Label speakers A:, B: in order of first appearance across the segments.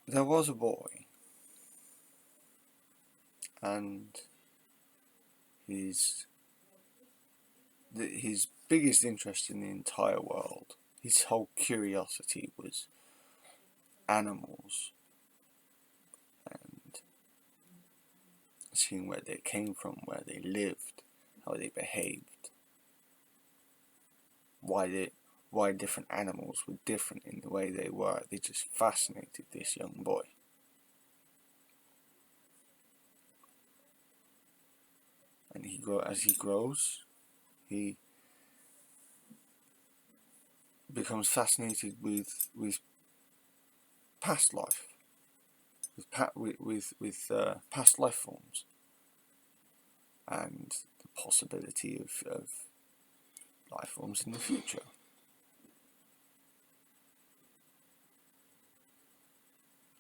A: There was a boy, and his his biggest interest in the entire world, his whole curiosity was animals and seeing where they came from, where they lived, how they behaved, why different animals were different in the way they were. They just fascinated this young boy. And as he grows, he becomes fascinated with past life, with past life forms, and the possibility of life forms in the future.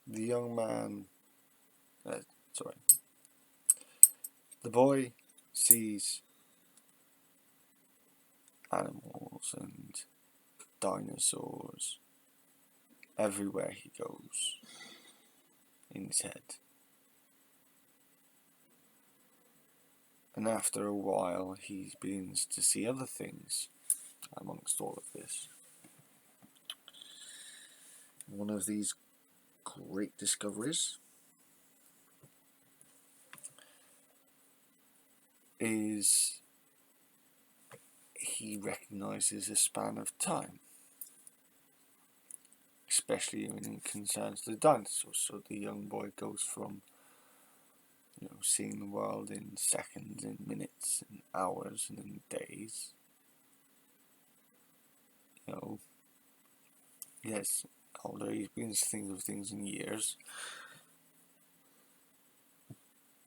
A: The young man, sorry, the boy sees animals and dinosaurs everywhere he goes in his head. And after a while, he begins to see other things amongst all of this. One of these great discoveries is he recognizes a span of time, especially when it concerns the dinosaurs. So the young boy goes from seeing the world in seconds and minutes and hours and in days. Yes, older he begins to think of things in years.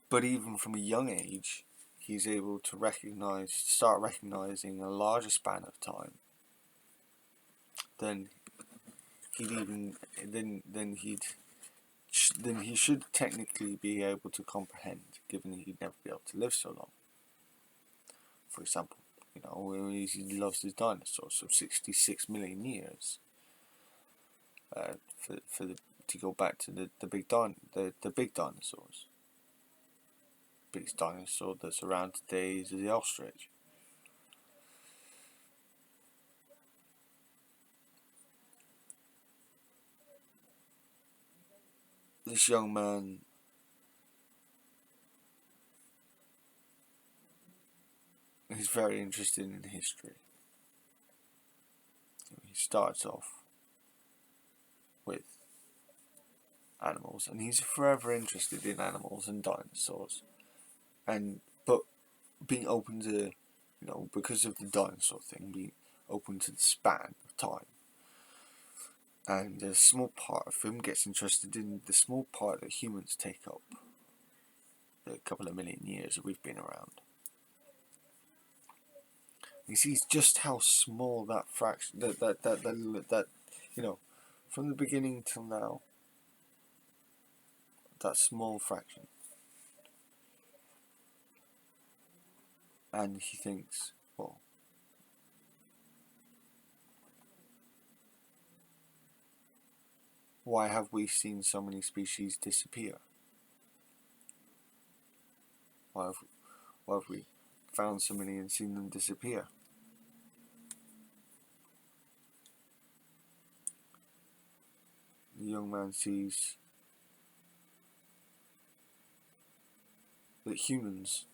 A: But even from a young age, he's able to start recognizing a larger span of time than he should technically be able to comprehend, given he'd never be able to live so long. For example, he loves his dinosaurs, so 66 million years. To go back to the big dinosaurs. Biggest dinosaur that's around today is the ostrich. This young man is very interested in history. He starts off with animals, and he's forever interested in animals and dinosaurs. But being open to, because of the dinosaur thing, being open to the span of time. And a small part of him gets interested in the small part that humans take up. The couple of million years that we've been around. He sees just how small that fraction, that from the beginning till now, that small fraction. And he thinks, well, why have we seen so many species disappear? Why have we found so many and seen them disappear? The young man sees that humans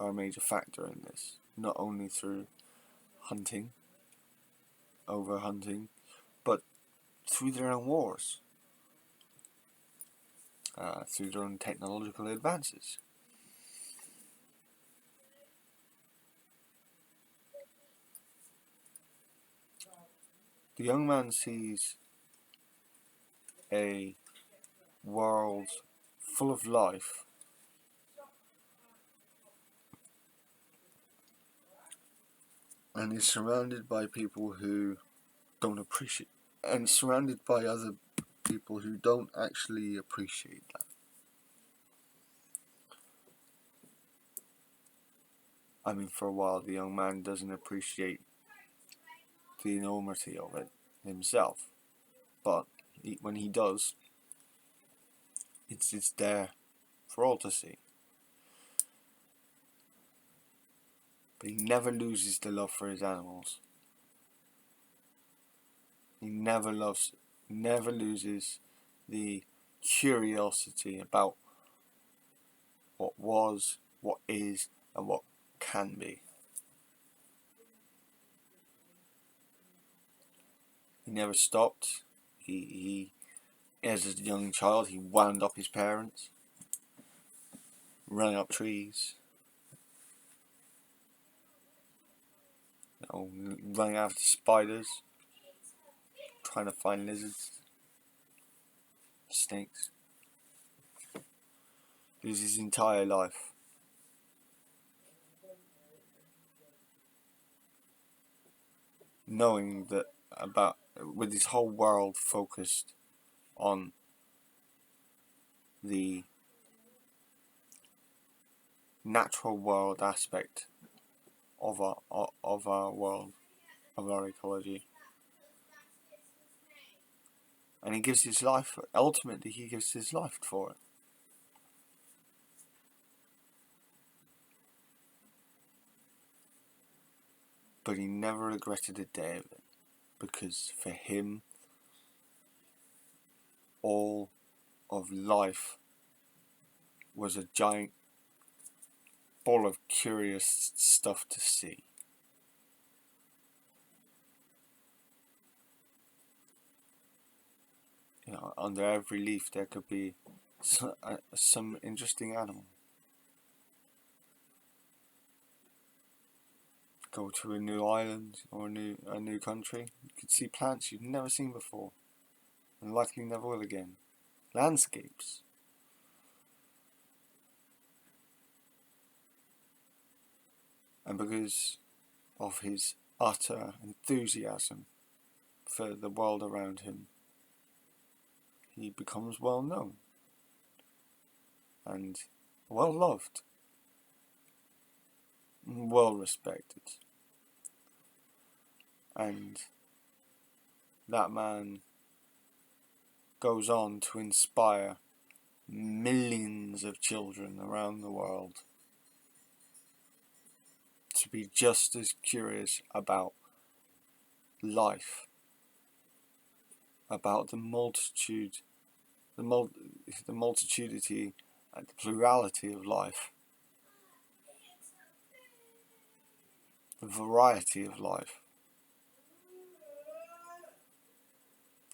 A: are a major factor in this, not only through hunting, overhunting, but through their own wars, through their own technological advances. The young man sees a world full of life and is surrounded by people who don't appreciate, and surrounded by other people who don't actually appreciate that. I mean, for a while, the young man doesn't appreciate the enormity of it himself, but when he does, it's there for all to see. But he never loses the love for his animals. He never loses the curiosity about what was, what is, and what can be. He never stopped. He as a young child, he wound up his parents, running up trees, running after spiders, trying to find lizards, snakes. It was his entire life. Knowing that with his whole world focused on the natural world aspect of our world, of our ecology. And he gives his life, ultimately he gives his life for it. But he never regretted a day of it, because for him, all of life was a giant ball of curious stuff to see. Under every leaf there could be some interesting animal. Go to a new island or a new country, you could see plants you've never seen before, and likely never will again. Landscapes. And because of his utter enthusiasm for the world around him, he becomes well known and well loved, well respected. And that man goes on to inspire millions of children around the world to be just as curious about life, about the multitudinity and the plurality of life, the variety of life,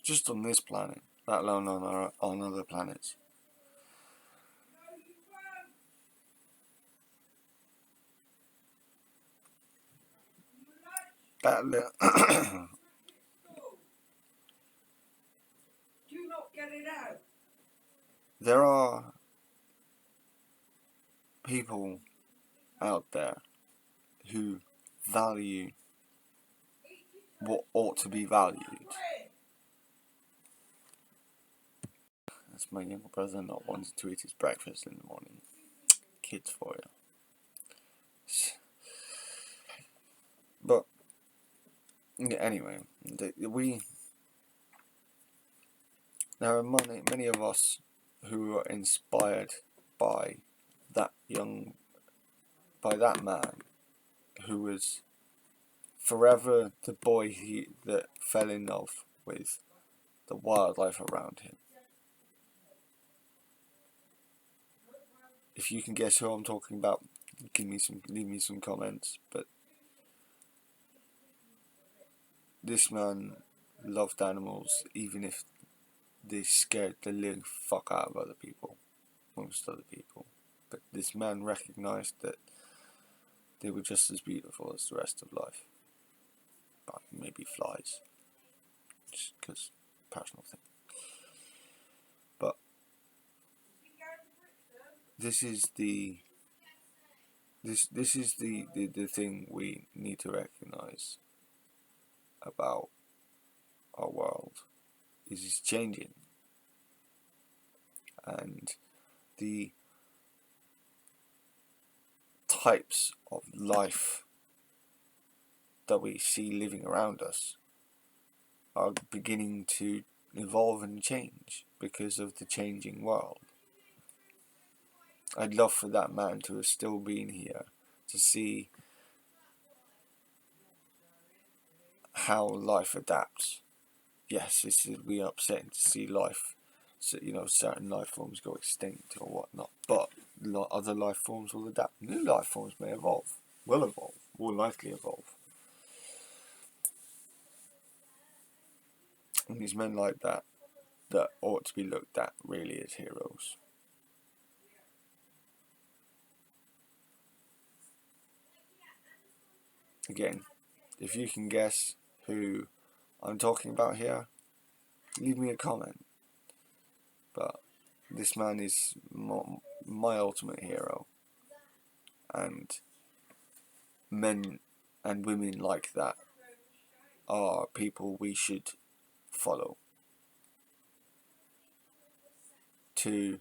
A: just on this planet, let alone on other planets.
B: Do not get it out.
A: There are people out there who value what ought to be valued. That's my younger brother not wanting to eat his breakfast in the morning. Kids for you. But anyway, there are many of us who are inspired by that man who was forever the boy that fell in love with the wildlife around him. If you can guess who I'm talking about, leave me some comments. But this man loved animals, even if they scared the living fuck out of other people, most other people. But this man recognized that they were just as beautiful as the rest of life. But maybe flies, just because personal thing. But this is the thing we need to recognize about our world. It's changing, and the types of life that we see living around us are beginning to evolve and change because of the changing world. I'd love for that man to have still been here to see how life adapts. Yes, it would be upsetting to see life, certain life forms go extinct or whatnot, but other life forms will adapt. New life forms may evolve, will likely evolve. And these men like that ought to be looked at really as heroes. Again, if you can guess who I'm talking about here, leave me a comment. But this man is my ultimate hero, and men and women like that are people we should follow to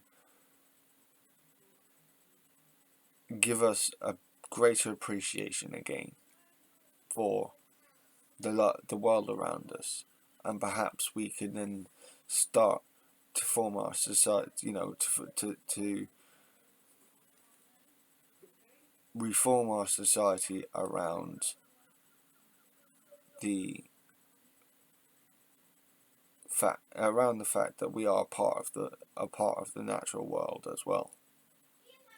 A: give us a greater appreciation again for the world around us, and perhaps we can then start to form our society, to reform our society around the fact that we are a part of the natural world as well.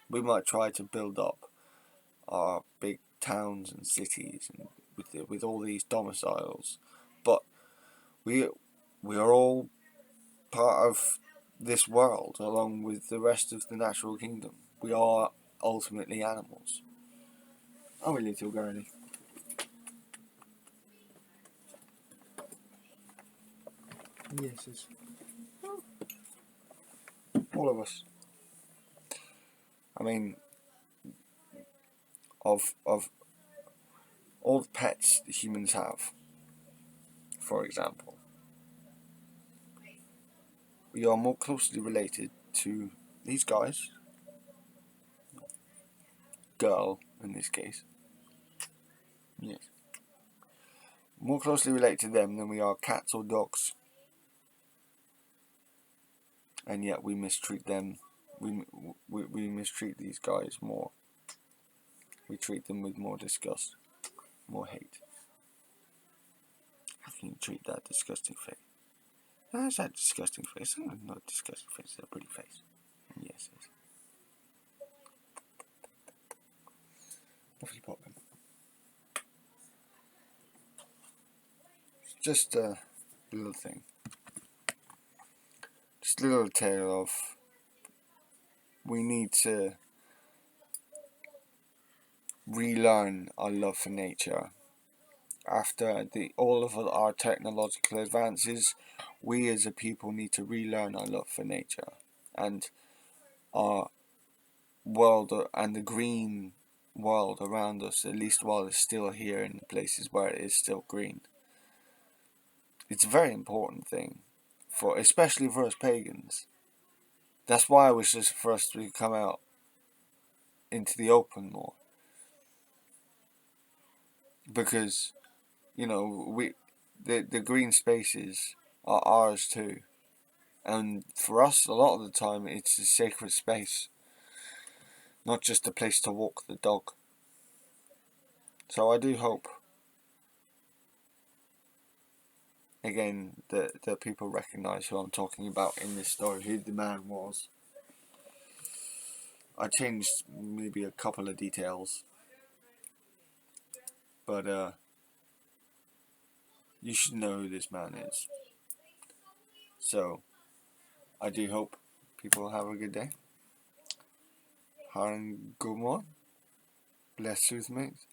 A: We might try to build up our big towns and cities and with all these domiciles, but we are all part of this world along with the rest of the natural kingdom. We are ultimately animals. Are we, little girlie? Yes. All of us. I mean, of all the pets that humans have, for example, we are more closely related to these guys, girl in this case, yes, more closely related to them than we are cats or dogs, and yet we mistreat them. We mistreat these guys more. We treat them with more disgust, more hate. How can you treat that disgusting face? That's that disgusting face. Not a disgusting face, it's a pretty face. Yes, yes. Lovely popping. Just a little thing. Just a little tale of we need to relearn our love for nature. After all of our technological advances, we as a people need to relearn our love for nature and our world and the green world around us, at least while it's still here in places where it is still green. It's a very important thing, especially for us pagans. That's why I wish for us to come out into the open more, because the green spaces are ours too, and for us a lot of the time it's a sacred space, not just a place to walk the dog. So I do hope again that people recognise who I'm talking about in this story, who the man was. I changed maybe a couple of details, but you should know who this man is. So I do hope people have a good day. Ha en god morgen. Bless you, mate.